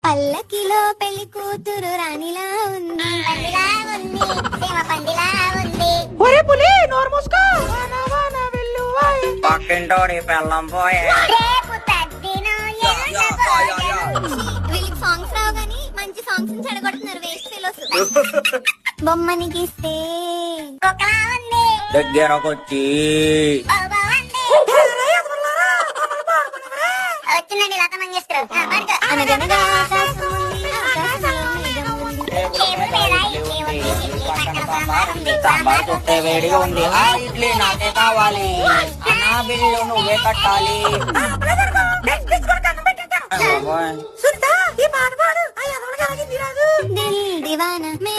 పల్లకిలో పెళ్లి కూతురు రాణిలా ఉంది, పందిలా ఉంది, ప్రేమ పందిలా ఉంది. ఒరే పులి నోరు మూసుకో. వాన వాన వెల్లువాయే. పక్కింటోడి పెళ్ళం పోయే. రేపు తద్దినం ఎల్లుండ భోజనం. వీళ్ళకి సాంగ్స్ రావు గానీ మంచి సాంగ్స్ చెడగొడుతున్నారు వేస్ట్ ఫెలోస్. బొమ్మని గీస్తే కుక్కలా ఉంది, దగ్గరకొచ్చి బాబా ఉంది. వచ్చిందండి లత మంగేశ్వరరావు. అనగనగా ఆకాశం ఉంది, ఆకాశంలో మేఘం ఉంది. టేబుల్ మీద ఇడ్లీ ఉంది, ఇడ్లీ పక్కన సాంబార్ ఉంది, సాంబార్ చూస్తే వేడిగా ఉంది. ఆ ఇడ్లీ నాకే కావాలి, నా బిల్లు నువ్వే కట్టాలి. సునీత ఈ పాట పాడు. ఆ ఎదవలకి అలాగే రాదు. దిల్ దివానా మే